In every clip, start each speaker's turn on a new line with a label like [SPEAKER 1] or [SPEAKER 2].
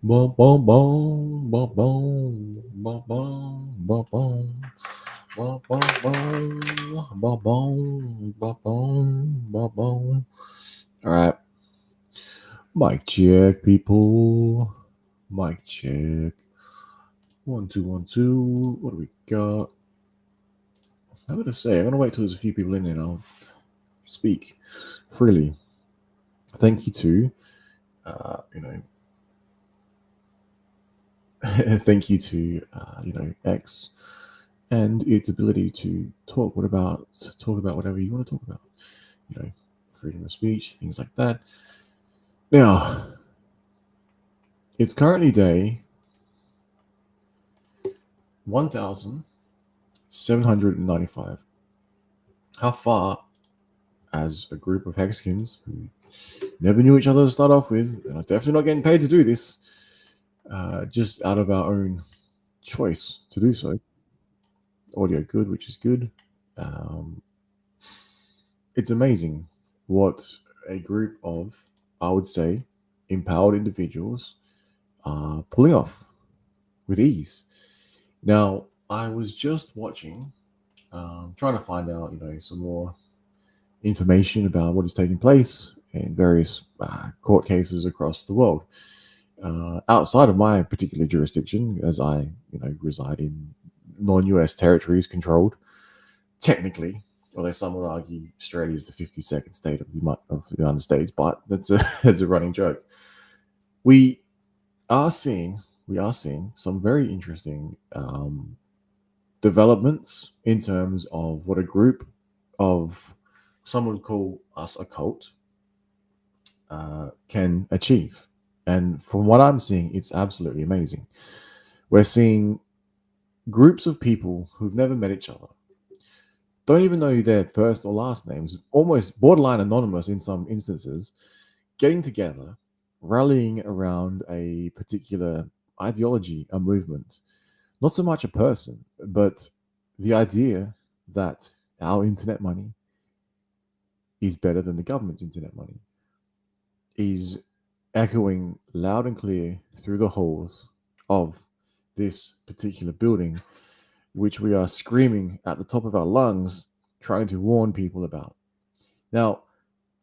[SPEAKER 1] Boom, boom, boom, boom, boom, boom, boom, boom, boom. Boom, boom, boom, boom, boom, boom, boom, boom, boom. All right, mic check, people. Mic check. 1, 2, 1, 2. What do we got? I'm gonna wait till there's a few people in there and I'll speak freely. Thank you to, uh, you know, thank you to, X and its ability to talk. Talk about whatever you want to talk about? Freedom of speech, things like that. Now, it's currently day 1,795. How far, as a group of Hexkins who never knew each other to start off with, and are definitely not getting paid to do this, just out of our own choice to do so. Audio good, which is good. Um, it's amazing what a group of, I would say, empowered individuals are pulling off with ease. Now, I was just watching, trying to find out, some more information about what is taking place in various court cases across the world. Outside of my particular jurisdiction, as I, reside in non-US territories controlled, technically, although some would argue Australia is the 52nd state of the United States, but that's a that's a running joke. We are seeing some very interesting developments in terms of what a group of, some would call us a cult, can achieve. And from what I'm seeing, it's absolutely amazing. We're seeing groups of people who've never met each other, don't even know their first or last names, almost borderline anonymous in some instances, getting together, rallying around a particular ideology, a movement, not so much a person, but the idea that our internet money is better than the government's internet money, is echoing loud and clear through the halls of this particular building, which we are screaming at the top of our lungs, trying to warn people about. Now,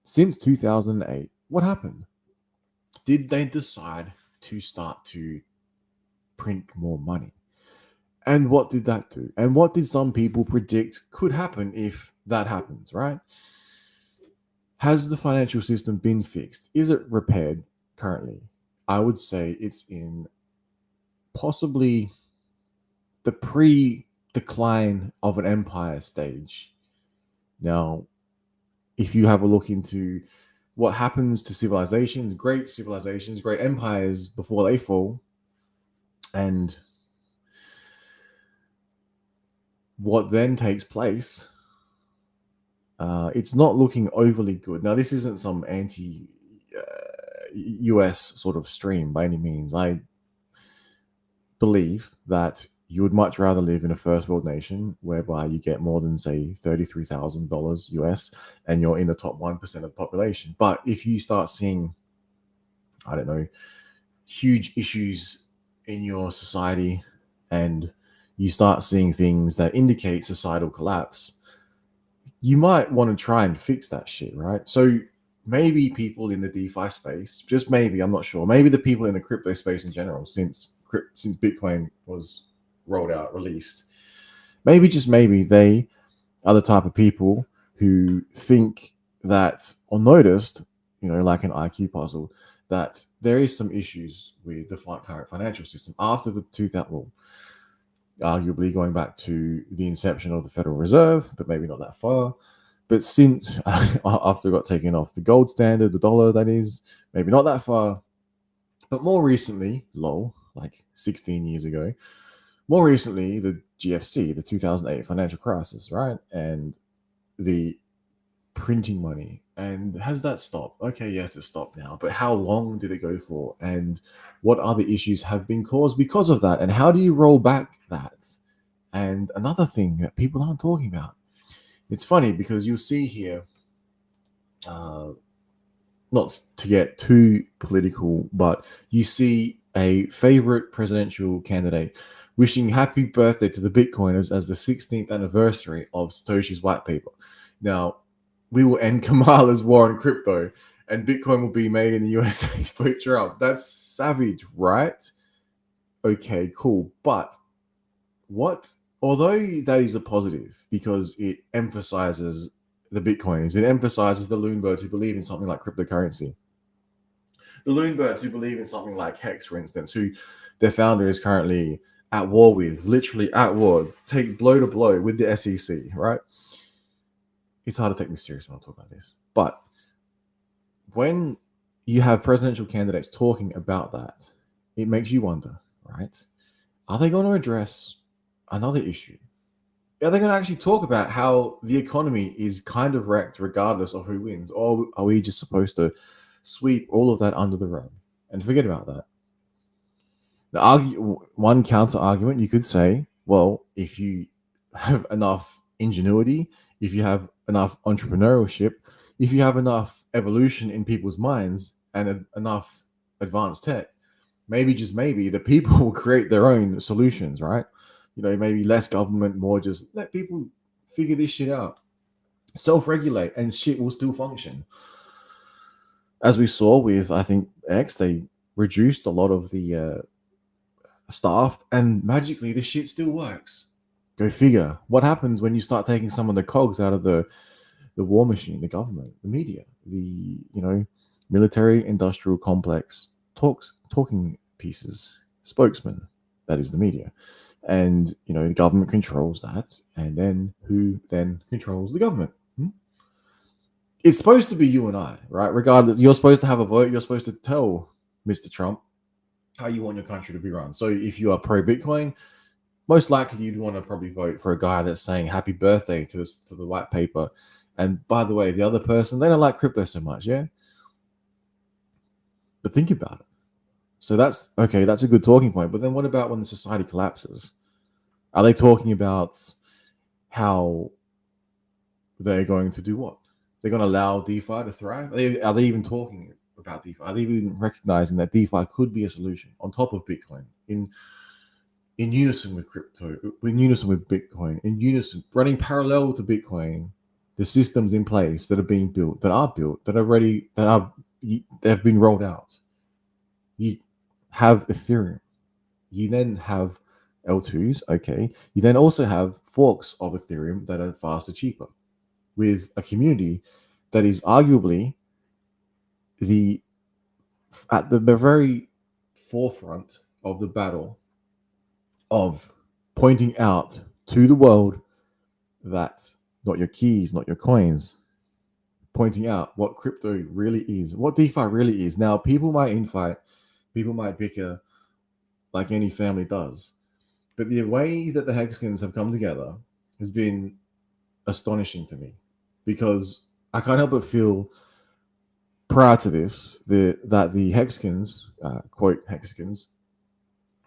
[SPEAKER 1] since 2008, what happened? Did they decide to start to print more money? And what did that do? And what did some people predict could happen if that happens, right? Has the financial system been fixed? Is it repaired currently? I would say it's in possibly the pre-decline of an empire stage. Now, if you have a look into what happens to civilizations, great empires before they fall, and what then takes place, it's not looking overly good. Now, this isn't some anti US sort of stream by any means. I believe that you would much rather live in a first world nation whereby you get more than, say, $33,000 US and you're in the top 1% of the population. But if you start seeing, I don't know, huge issues in your society and you start seeing things that indicate societal collapse, you might want to try and fix that shit, right? So maybe people in the DeFi space, just maybe, I'm not sure, maybe the people in the crypto space in general, since Bitcoin was released, maybe, just maybe, they are the type of people who think that, or noticed, like an IQ puzzle, that there is some issues with the current financial system after the 2000, well, arguably going back to the inception of the Federal Reserve, but maybe not that far. But since after it got taken off the gold standard, the dollar, that is, maybe not that far. But more recently, like 16 years ago, more recently, the GFC, the 2008 financial crisis, right? And the printing money. And has that stopped? Okay, yes, it stopped now. But how long did it go for? And what other issues have been caused because of that? And how do you roll back that? And another thing that people aren't talking about. It's funny because you'll see here, not to get too political, but you see a favorite presidential candidate, wishing happy birthday to the Bitcoiners as the 16th anniversary of Satoshi's white paper. Now, we will end Kamala's war on crypto and Bitcoin will be made in the USA by Trump. That's savage, right? Okay, cool. But what, although that is a positive because it emphasizes the Bitcoiners, it emphasizes the Loonbirds who believe in something like cryptocurrency. The Loonbirds who believe in something like HEX, for instance, who their founder is currently at war with, literally at war, take blow to blow with the SEC, right? It's hard to take me serious when I talk about this. But when you have presidential candidates talking about that, it makes you wonder, right? Are they going to address another issue? Are they going to actually talk about how the economy is kind of wrecked regardless of who wins? Or are we just supposed to sweep all of that under the rug and forget about that? One counter argument you could say, well, if you have enough ingenuity, if you have enough entrepreneurship, if you have enough evolution in people's minds and enough advanced tech, maybe just maybe the people will create their own solutions, right? Maybe less government, more just let people figure this shit out, self-regulate, and shit will still function. As we saw with, I think, X, they reduced a lot of the staff, and magically the shit still works. Go figure. What happens when you start taking some of the cogs out of the war machine, the government, the media, the military industrial complex, talking pieces, spokesman, that is the media. And the government controls that, and then who then controls the government? It's supposed to be you and I, right? Regardless, you're supposed to have a vote. You're supposed to tell Mr. Trump how you want your country to be run. So if you are pro Bitcoin, most likely you'd want to probably vote for a guy that's saying happy birthday to the white paper. And by the way, the other person, they don't like crypto so much, yeah? But think about it. So that's okay, that's a good talking point. But then what about when the society collapses? Are they talking about how they're going to do what? They're going to allow DeFi to thrive? Are they even talking about DeFi? Are they even recognizing that DeFi could be a solution on top of Bitcoin in unison with crypto, in unison with Bitcoin, in unison, running parallel to Bitcoin, the systems in place that are being built, that are ready, that have been rolled out. You have Ethereum. You then have L2s, okay. You then also have forks of Ethereum that are faster, cheaper, with a community that is arguably at the very forefront of the battle of pointing out to the world that not your keys, not your coins, pointing out what crypto really is, what DeFi really is. Now, people might infight, people might bicker like any family does, but the way that the Hexkins have come together has been astonishing to me, because I can't help but feel prior to this that the Hexkins, quote Hexkins,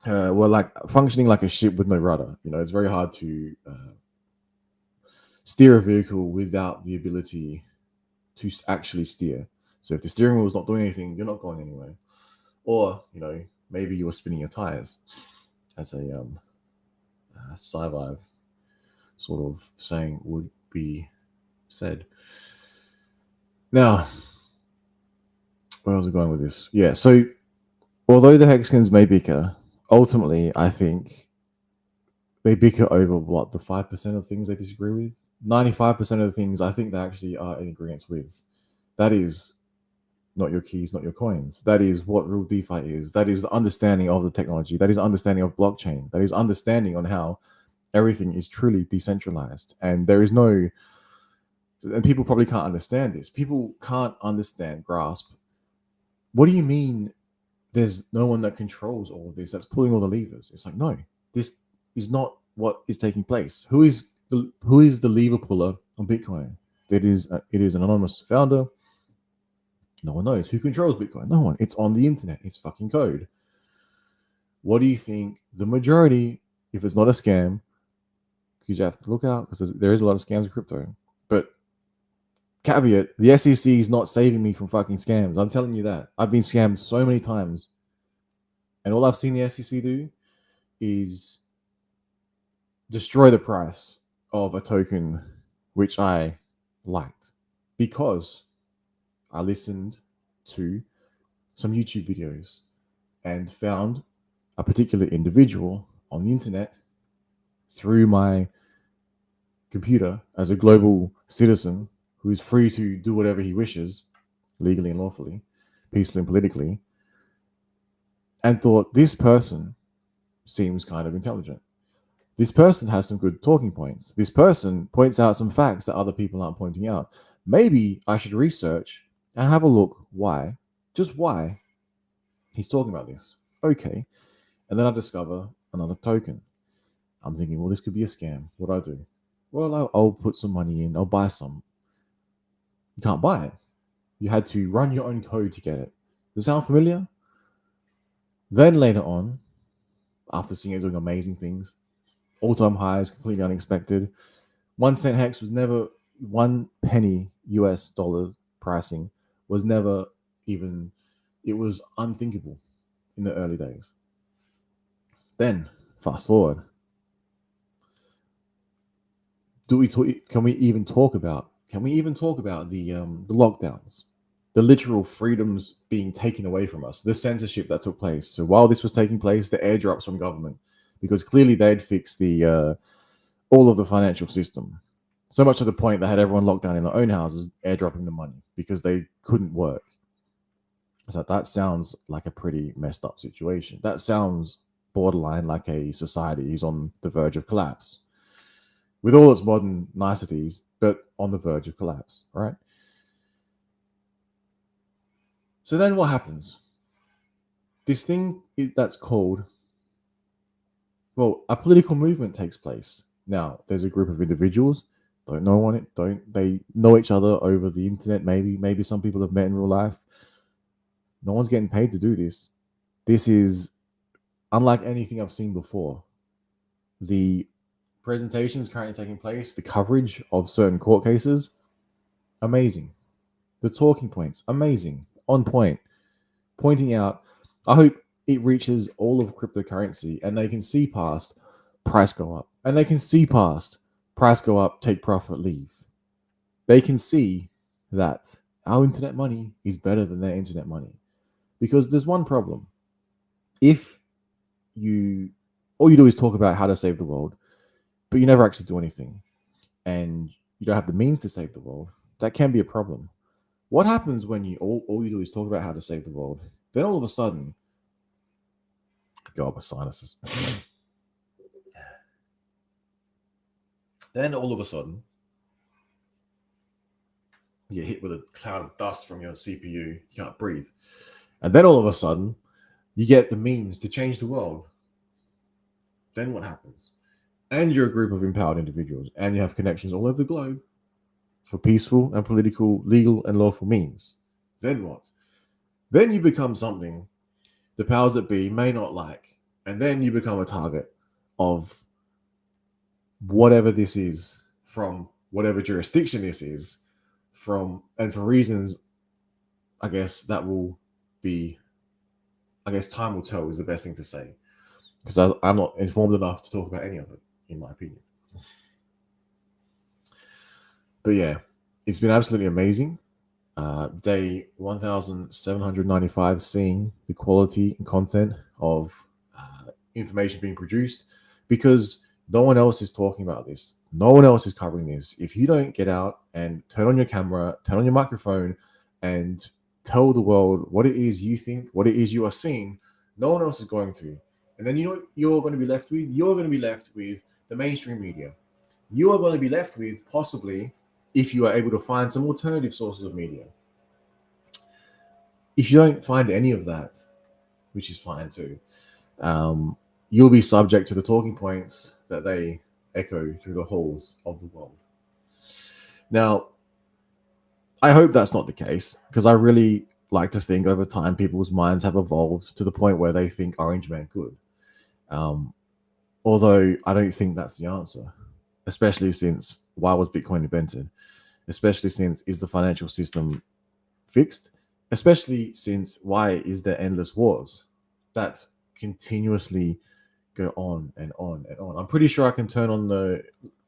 [SPEAKER 1] were like functioning like a ship with no rudder. It's very hard to steer a vehicle without the ability to actually steer. So if the steering wheel is not doing anything, you're not going anywhere. Or maybe you were spinning your tires, as a sci-fi sort of saying would be said. Now, where was I going with this? Yeah, so although the Hexkins may bicker, ultimately I think they bicker over what, the 5% of things they disagree with? 95% of the things I think they actually are in agreement with. That is not your keys, not your coins. That is what real DeFi is. That is the understanding of the technology. That is understanding of blockchain. That is understanding on how everything is truly decentralized. And there is no, and people probably can't understand this. People can't grasp. What do you mean there's no one that controls all of this, that's pulling all the levers? It's like, no, this is not what is taking place. Who is the lever puller on Bitcoin? It is an anonymous founder. No one knows who controls Bitcoin. No one. It's on the internet. It's fucking code. What do you think the majority, if it's not a scam, because you have to look out, because there is a lot of scams in crypto, but caveat, the SEC is not saving me from fucking scams. I'm telling you that. I've been scammed so many times, And all I've seen the SEC do is destroy the price of a token which I liked because I listened to some YouTube videos and found a particular individual on the internet through my computer as a global citizen who is free to do whatever he wishes, legally and lawfully, peacefully and politically, and thought this person seems kind of intelligent. This person has some good talking points. This person points out some facts that other people aren't pointing out. Maybe I should research and have a look why, just why he's talking about this. Okay. And then I discover another token. I'm thinking, well, this could be a scam. What do I do? Well, I'll put some money in. I'll buy some. You can't buy it. You had to run your own code to get it. Does it sound familiar? Then later on, after seeing it doing amazing things, all-time highs, completely unexpected. 1 cent HEX was never 1 penny US dollar pricing was never even, it was unthinkable in the early days. Then fast forward. Can we even talk about the lockdowns, the literal freedoms being taken away from us, the censorship that took place? So while this was taking place, the airdrops from government, because clearly they'd fixed the all of the financial system, so much to the point they had everyone locked down in their own houses, airdropping the money because they couldn't work. So that sounds like a pretty messed up situation. That sounds borderline like a society who's on the verge of collapse, with all its modern niceties, but on the verge of collapse, right? So then what happens? This thing that's called, well, a political movement takes place. Now, there's a group of individuals, they know each other over the internet, maybe some people have met in real life. No one's getting paid to do this. This is unlike anything I've seen before. The presentations currently taking place, the coverage of certain court cases, amazing. The talking points, amazing, on point, pointing out. I hope it reaches all of cryptocurrency and they can see past price go up, and they can see past price go up, take profit, leave. They can see that our internet money is better than their internet money, because there's one problem. If all you do is talk about how to save the world, but you never actually do anything, and you don't have the means to save the world, that can be a problem. What happens when all you do is talk about how to save the world? Then all of a sudden, go up with sinuses. Then all of a sudden, you get hit with a cloud of dust from your CPU. You can't breathe. And then all of a sudden, you get the means to change the world. Then what happens? And you're a group of empowered individuals, and you have connections all over the globe for peaceful and political, legal and lawful means. Then what? Then you become something the powers that be may not like, and then you become a target of whatever this is, from whatever jurisdiction this is, and for reasons, I guess that will be, I guess time will tell is the best thing to say, because I'm not informed enough to talk about any of it, in my opinion. But yeah, it's been absolutely amazing. Day 1795, seeing the quality and content of information being produced, because no one else is talking about this. No one else is covering this. If you don't get out and turn on your camera, turn on your microphone, and tell the world what it is you think, what it is you are seeing, no one else is going to. And then you know what you're going to be left with? You're going to be left with the mainstream media. You are going to be left with, possibly, if you are able to find some alternative sources of media. If you don't find any of that, which is fine too, you'll be subject to the talking points that they echo through the halls of the world. Now, I hope that's not the case, because I really like to think over time people's minds have evolved to the point where they think Orange Man good. Although I don't think that's the answer, especially since, why was Bitcoin invented? Especially since, is the financial system fixed? Especially since, why is there endless wars? That continuously go on and on and on. I'm pretty sure I can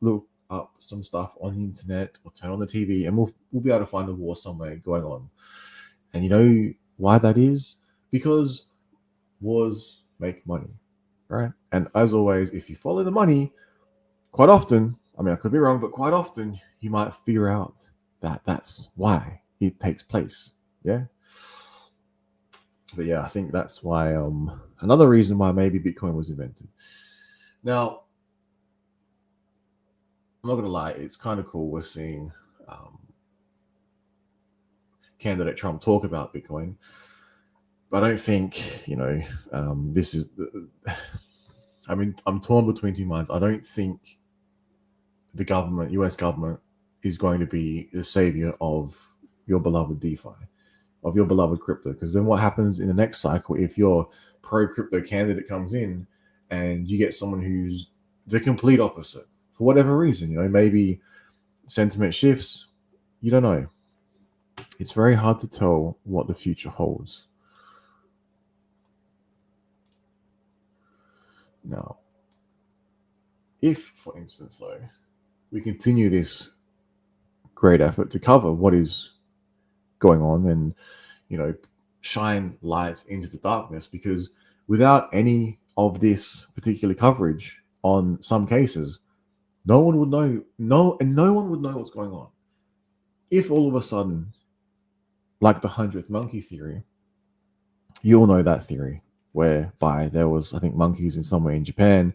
[SPEAKER 1] look up some stuff on the internet or turn on the TV, and we'll be able to find a war somewhere going on. And you know why that is? Because wars make money, right? And as always, if you follow the money, quite often, I mean, I could be wrong, but quite often you might figure out that that's why it takes place. Yeah. But yeah, I think that's why another reason why maybe Bitcoin was invented. Now, I'm not gonna lie, it's kind of cool. We're seeing candidate Trump talk about Bitcoin, but I don't think this is. I mean, I'm torn between two minds. I don't think the government, U.S. government, is going to be the savior of your beloved DeFi, of your beloved crypto. Because then what happens in the next cycle if your pro crypto candidate comes in and you get someone who's the complete opposite for whatever reason? Maybe sentiment shifts. You don't know. It's very hard to tell what the future holds. Now, if, for instance, though, we continue this great effort to cover what is going on and, shine light into the darkness, because without any of this particular coverage on some cases, no one would know, no one would know what's going on. If all of a sudden, like the 100th monkey theory, you all know that theory, whereby there was, I think, monkeys in somewhere in Japan,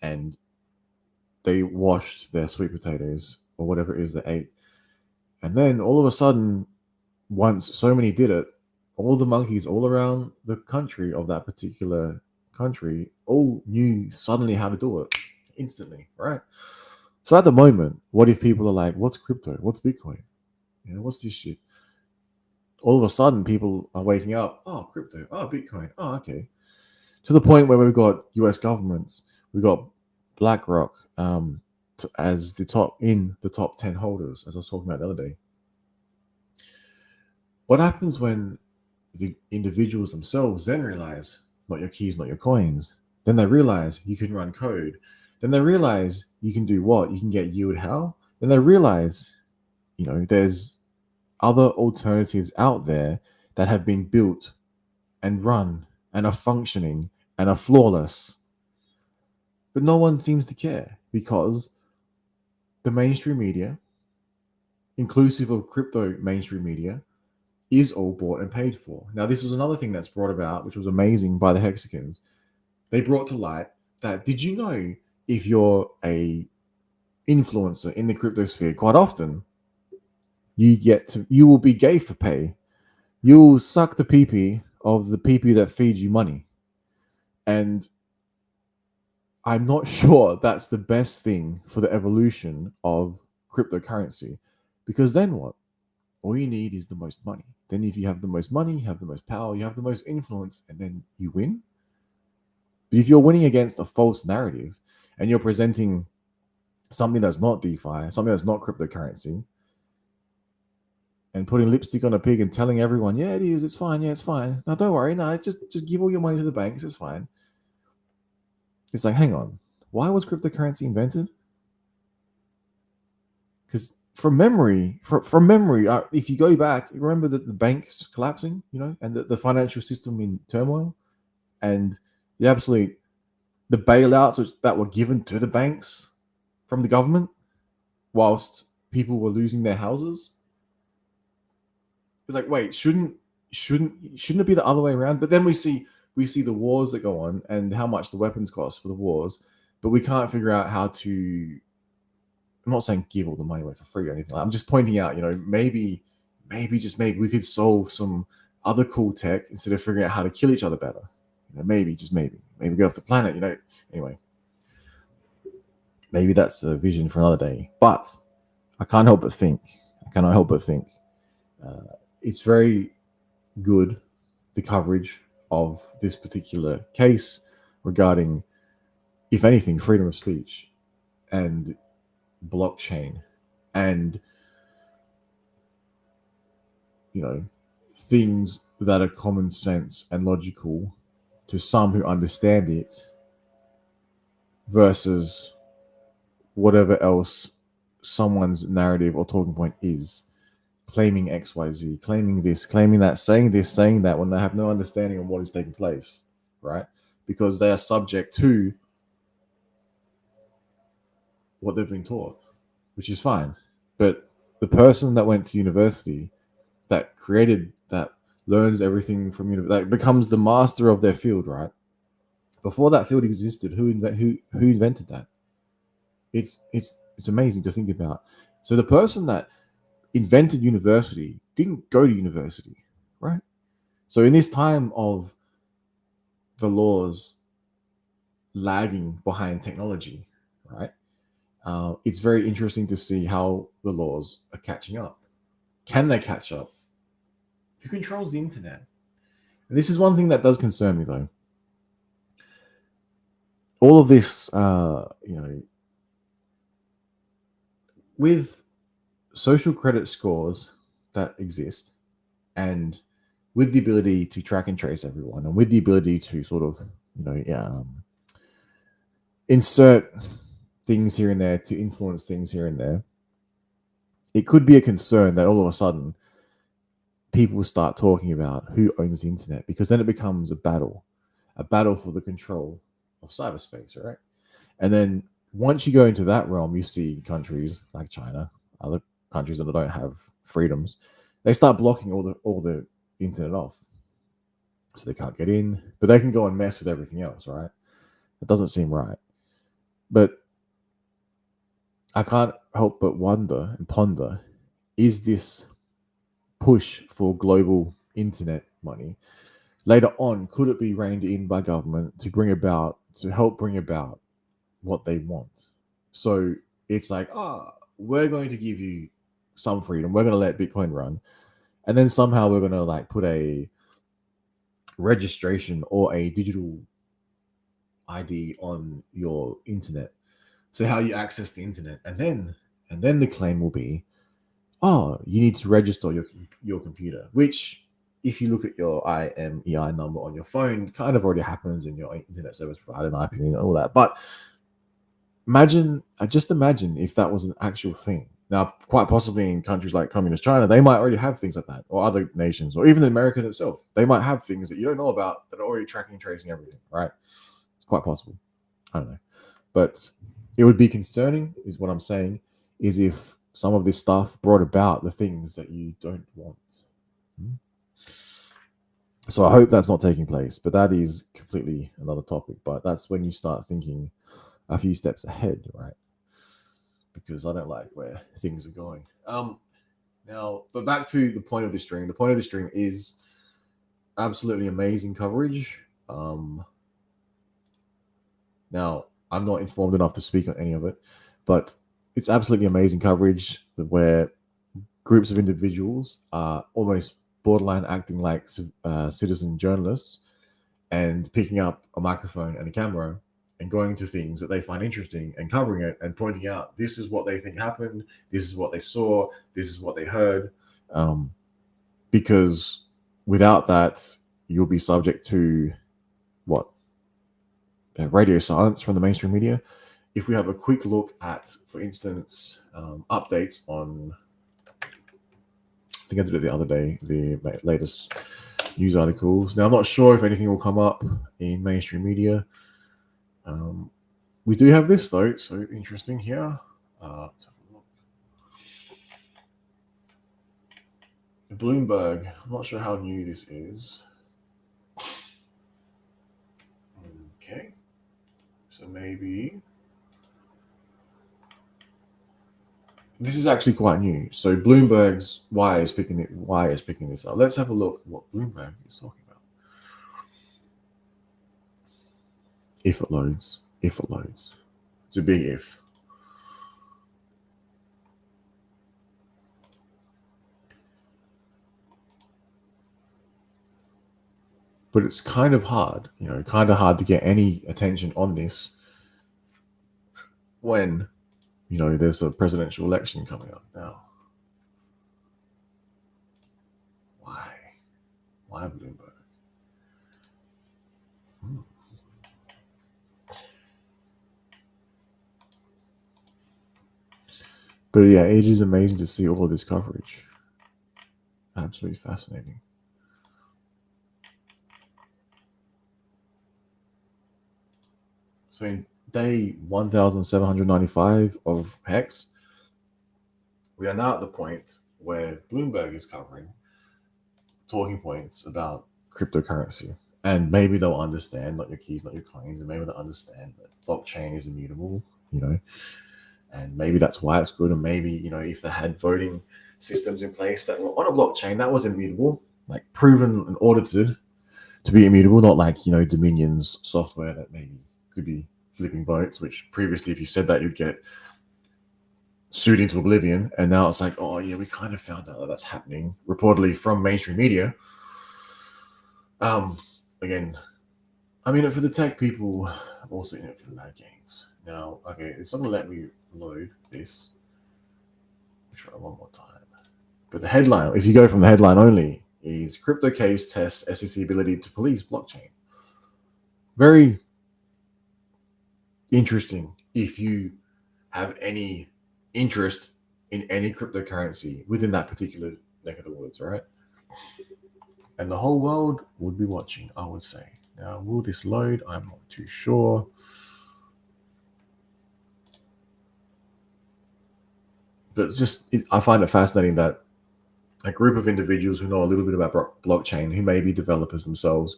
[SPEAKER 1] and they washed their sweet potatoes or whatever it is they ate. And then all of a sudden, once so many did it, all the monkeys all around the country of that particular country all knew suddenly how to do it instantly, right? So at the moment, what if people are like, what's crypto? What's Bitcoin? What's this shit? All of a sudden, people are waking up, oh, crypto, oh, Bitcoin, oh, okay. To the point where we've got US governments, we've got BlackRock as the top 10 holders, as I was talking about the other day. What happens when the individuals themselves then realize, not your keys, not your coins? Then they realize you can run code. Then they realize you can do what? You can get yield how? Then they realize, there's other alternatives out there that have been built and run and are functioning and are flawless. But no one seems to care because the mainstream media, inclusive of crypto mainstream media, is all bought and paid for. Now, this was another thing that's brought about, which was amazing by the Hexicans. They brought to light that, did you know, if you're a influencer in the crypto sphere, quite often you will be gay for pay. You'll suck the pee-pee of the pee-pee that feeds you money. And I'm not sure that's the best thing for the evolution of cryptocurrency, because then what? All you need is the most money. Then if you have the most money, you have the most power, you have the most influence, and then you win. But if you're winning against a false narrative and you're presenting something that's not DeFi, something that's not cryptocurrency, and putting lipstick on a pig and telling everyone, yeah, it is, it's fine, yeah, it's fine. No, don't worry, no, just give all your money to the banks, it's fine. It's like, hang on, why was cryptocurrency invented? Because from memory, if you go back, remember that the banks collapsing, and the financial system in turmoil, and the bailouts that were given to the banks from the government, whilst people were losing their houses. It's like, wait, shouldn't it be the other way around? But then we see the wars that go on and how much the weapons cost for the wars, but we can't figure out how to. I'm not saying give all the money away for free or anything. I'm just pointing out, maybe we could solve some other cool tech instead of figuring out how to kill each other better. Maybe get off the planet. Anyway, maybe that's a vision for another day. But I cannot help but think. It's very good, the coverage of this particular case regarding, if anything, freedom of speech and blockchain and things that are common sense and logical to some who understand it versus whatever else someone's narrative or talking point is, claiming XYZ, claiming this, claiming that, saying this, saying that, when they have no understanding of what is taking place, right? Because they are subject to what they've been taught, which is fine. But the person that went to university, that created, that learns everything from university, that becomes the master of their field, right? Before that field existed, who invented that? It's amazing to think about. So the person that invented university didn't go to university, right? So in this time of the laws lagging behind technology, right? It's very interesting to see how the laws are catching up. Can they catch up? Who controls the internet? And this is one thing that does concern me, though. All of this, with social credit scores that exist, and with the ability to track and trace everyone, and with the ability to sort of, insert things here and there to influence things here and there, it could be a concern that all of a sudden people start talking about who owns the internet, because then it becomes a battle for the control of cyberspace, right? And then once you go into that realm, you see countries like China, other countries that don't have freedoms, they start blocking all the internet off, so they can't get in, but they can go and mess with everything else, right? It doesn't seem right. But I can't help but wonder and ponder, is this push for global internet money later on, could it be reined in by government to help bring about what they want? So it's like, we're going to give you some freedom, we're going to let Bitcoin run, and then somehow we're going to like put a registration or a digital ID on your internet, so how you access the internet, and then the claim will be, you need to register your computer, which, if you look at your IMEI number on your phone, kind of already happens in your internet service provider, in my opinion, and all that. But just imagine if that was an actual thing. Now, quite possibly in countries like communist China, they might already have things like that, or other nations, or even America itself. They might have things that you don't know about that are already tracking and tracing everything, right? It's quite possible. I don't know. But it would be concerning, is what I'm saying, is if some of this stuff brought about the things that you don't want. So I hope that's not taking place, but that is completely another topic. But that's when you start thinking a few steps ahead, right? Because I don't like where things are going. Now, but back to the point of this stream. The point of the stream is absolutely amazing coverage. Now, I'm not informed enough to speak on any of it, but it's absolutely amazing coverage where groups of individuals are almost borderline acting like citizen journalists, and picking up a microphone and a camera and going to things that they find interesting and covering it and pointing out, this is what they think happened, this is what they saw, this is what they heard. Because without that, you'll be subject to what? Radio silence from the mainstream media. If we have a quick look at, for instance, updates on, I think I did it the other day, the latest news articles. Now, I'm not sure if anything will come up in mainstream media. We do have this, though, so interesting here. Let's have a look. Bloomberg. I'm not sure how new this is. Okay. So maybe this is actually quite new. So Bloomberg's why is picking this up. Let's have a look at what Bloomberg is talking about. If it loads. It's a big if. But it's kind of hard, to get any attention on this when, there's a presidential election coming up now. Why Bloomberg? But yeah, it is amazing to see all of this coverage. Absolutely fascinating. So in day 1795 of HEX, we are now at the point where Bloomberg is covering talking points about cryptocurrency. And maybe they'll understand, not your keys, not your coins, and maybe they'll understand that blockchain is immutable, you know, and maybe that's why it's good. And maybe, you know, if they had voting systems in place that were on a blockchain that was immutable, like proven and audited to be immutable, not like, you know, Dominion's software that maybe could be flipping votes, which previously, if you said that, you'd get sued into oblivion. And now it's like, oh, yeah, we kind of found out that that's happening, reportedly from mainstream media. Again, I mean, for the tech people, I'm also in it for the mad gains. Now, okay, it's not going to let me load this. Try one more time. But the headline, if you go from the headline only, is crypto case tests SEC ability to police blockchain. Very interesting if you have any interest in any cryptocurrency within that particular neck of the woods, right? And the whole world would be watching, I would say. Now, will this load? I'm not too sure. But it's just, I find it fascinating that a group of individuals who know a little bit about blockchain, who may be developers themselves,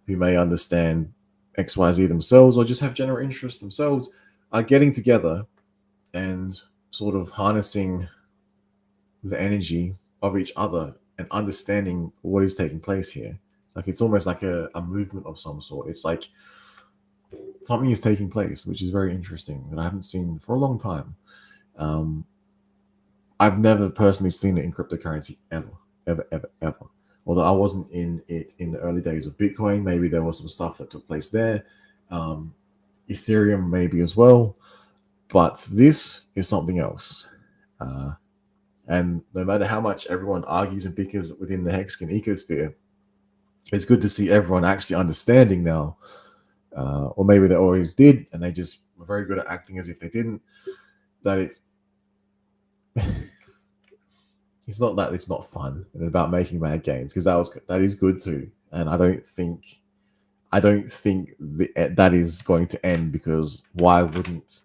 [SPEAKER 1] who may understand XYZ themselves, or just have general interest themselves, are getting together and sort of harnessing the energy of each other and understanding what is taking place here. Like it's almost like a movement of some sort. It's like something is taking place, which is very interesting that I haven't seen for a long time. I've never personally seen it in cryptocurrency ever. Although I wasn't in it in the early days of Bitcoin, maybe there was some stuff that took place there. Ethereum, maybe as well. But this is something else. And no matter how much everyone argues and bickers within the Hexagon ecosphere, it's good to see everyone actually understanding now. Or maybe they always did, and they just were very good at acting as if they didn't. That it's it's not that it's not fun and about making mad gains, because that is good too. And I don't think that is going to end, because why wouldn't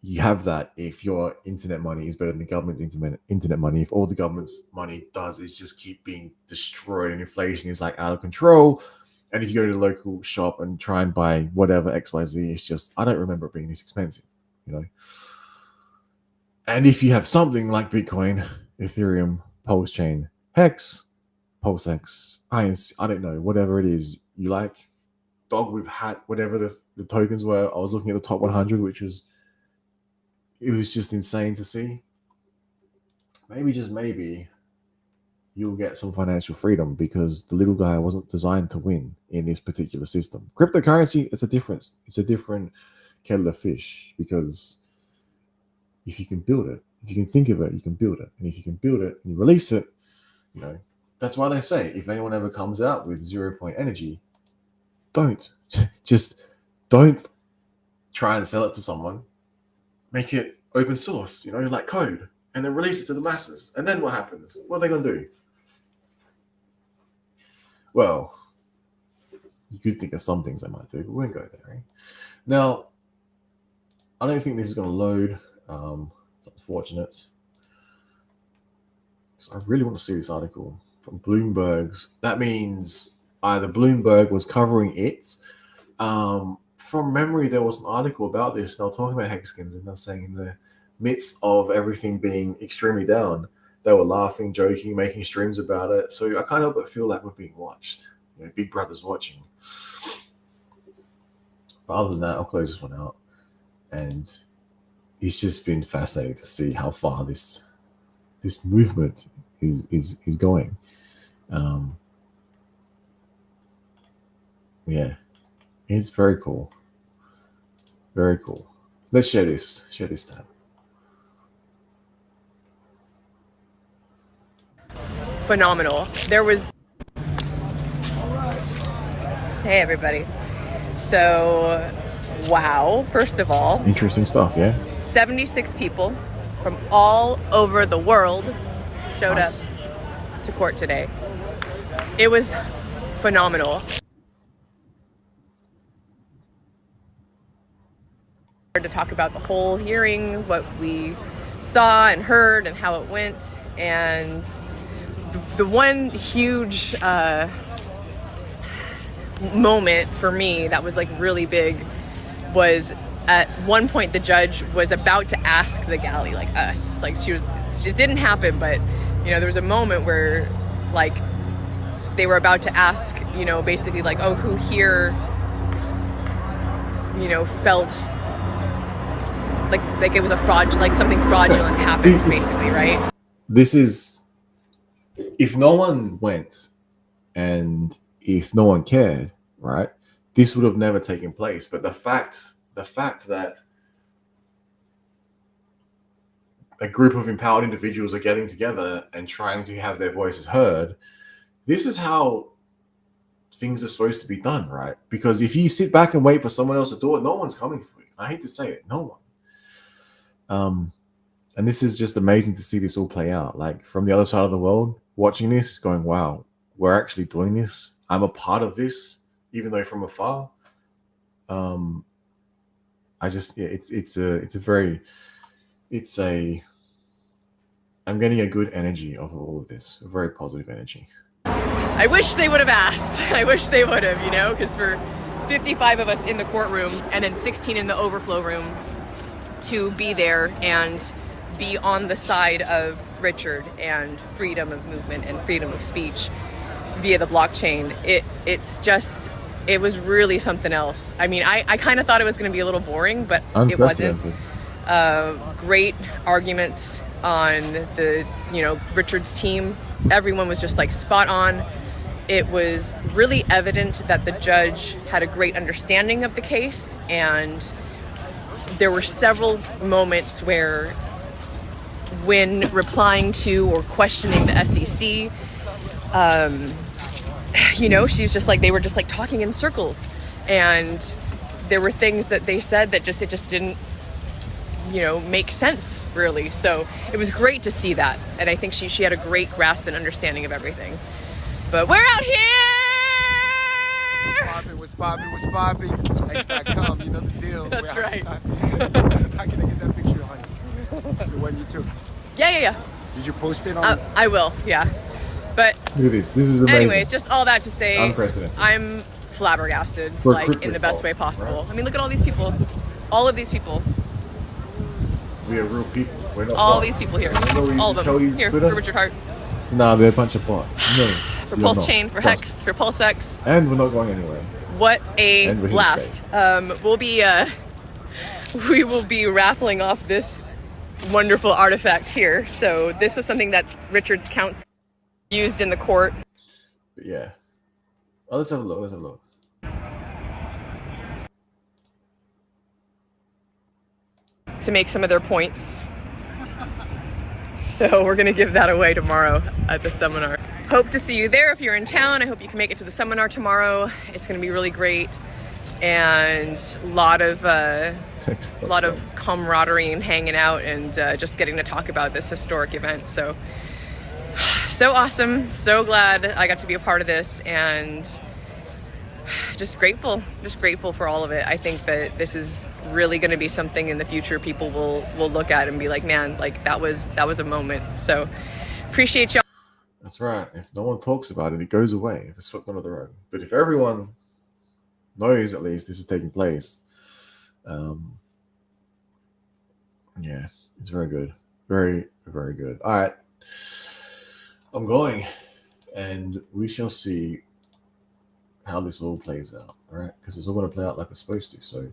[SPEAKER 1] you have that if your internet money is better than the government's internet money? If all the government's money does is just keep being destroyed and inflation is like out of control, and if you go to the local shop and try and buy whatever XYZ, it's just, I don't remember it being this expensive, you know. And if you have something like Bitcoin, Ethereum, Pulse Chain, Hex, Pulse X, I don't know, whatever it is you like, dog with hat, whatever the tokens were. I was looking at the top 100, which was, it was just insane to see. Maybe, just maybe, you'll get some financial freedom, because the little guy wasn't designed to win in this particular system. Cryptocurrency, it's a different kettle of fish, because if you can build it, if you can think of it, you can build it. And if you can build it and you release it, you know, that's why they say if anyone ever comes out with 0 point energy, don't try and sell it to someone. Make it open source, you know, like code, and then release it to the masses. And then what happens? What are they going to do? Well, you could think of some things they might do, but we won't go there. Right? Now, I don't think this is going to load. It's unfortunate. So I really want to see this article from Bloomberg's. That means either Bloomberg was covering it. From memory, there was an article about this. They were talking about hexagons, and they're saying in the midst of everything being extremely down, they were laughing, joking, making streams about it. So I can't help but feel like we're being watched. You know, Big Brother's watching. But other than that, I'll close this one out. And it's just been fascinating to see how far this movement is going. Yeah, it's very cool. Very cool. Let's share this tab.
[SPEAKER 2] Phenomenal. There was. Hey, everybody. So wow, first of all.
[SPEAKER 1] Interesting stuff, yeah?
[SPEAKER 2] 76 people from all over the world showed
[SPEAKER 1] Nice.
[SPEAKER 2] up to court today. It was phenomenal. To talk about the whole hearing, what we saw and heard and how it went. And the one huge moment for me that was like really big was at one point the judge was about to ask the galley, like us, like it didn't happen, but you know, there was a moment where like they were about to ask, you know, basically like, oh, who here, you know, felt like it was a fraud, like something fraudulent happened, basically, right?
[SPEAKER 1] This is, if no one went and if no one cared, right, this would have never taken place. But the fact that a group of empowered individuals are getting together and trying to have their voices heard, this is how things are supposed to be done, right? Because if you sit back and wait for someone else to do it, no one's coming for you. I hate to say it, no one. And this is just amazing to see this all play out. Like from the other side of the world, watching this, going, "Wow, we're actually doing this. I'm a part of this, even though from afar." I just, yeah, I'm getting a good energy off of all of this, a very positive energy.
[SPEAKER 2] I wish they would have asked. I wish they would have, you know, because for 55 of us in the courtroom and then 16 in the overflow room to be there and be on the side of Richard and freedom of movement and freedom of speech via the blockchain, it was really something else. I mean, I kind of thought it was going to be a little boring, but it wasn't. Great arguments on the, you know, Richard's team. Everyone was just like spot on. It was really evident that the judge had a great understanding of the case, and there were several moments where, when replying to or questioning the SEC, you know, she's just like, they were just like talking in circles, and there were things that they said that it just didn't, you know, make sense really. So it was great to see that, and I think she had a great grasp and understanding of everything. But we're out here!
[SPEAKER 3] What's poppin'? HEX.com, you know the deal.
[SPEAKER 2] That's right.
[SPEAKER 3] How can I get that picture, honey? The one you took.
[SPEAKER 2] Yeah.
[SPEAKER 3] Did you post it on?
[SPEAKER 2] I will, yeah. But
[SPEAKER 1] look at this. This is amazing.
[SPEAKER 2] Anyways, just all that to say,
[SPEAKER 1] unprecedented.
[SPEAKER 2] I'm flabbergasted,
[SPEAKER 1] for
[SPEAKER 2] like in the best way possible.
[SPEAKER 1] Right?
[SPEAKER 2] I mean, look at all these people. All of these people.
[SPEAKER 1] We are real people. We're not
[SPEAKER 2] all
[SPEAKER 1] bots.
[SPEAKER 2] these people here.
[SPEAKER 1] You
[SPEAKER 2] All of them. Here, for Richard Hart.
[SPEAKER 1] Nah, they're a bunch of bots. No,
[SPEAKER 2] for Pulse Chain, for HEX, for PulseX.
[SPEAKER 1] And we're not going anywhere.
[SPEAKER 2] What a blast. We will be raffling off this wonderful artifact here. So this was something that Richard's counsel used in the court.
[SPEAKER 1] But yeah. Oh, let's have a look.
[SPEAKER 2] To make some of their points. So we're going to give that away tomorrow at the seminar. Hope to see you there if you're in town. I hope you can make it to the seminar tomorrow. It's going to be really great, and a lot of camaraderie and hanging out and just getting to talk about this historic event. So awesome. So glad I got to be a part of this, and just grateful for all of it. I think that this is really going to be something in the future people will look at and be like, man, like that was a moment. So appreciate y'all.
[SPEAKER 1] That's right. If no one talks about it, it goes away. If it's swept under the rug. But if everyone knows at least this is taking place, yeah, it's very good. Very, very good. All right. I'm going, and we shall see how this all plays out, all right? Because it's all going to play out like it's supposed to. So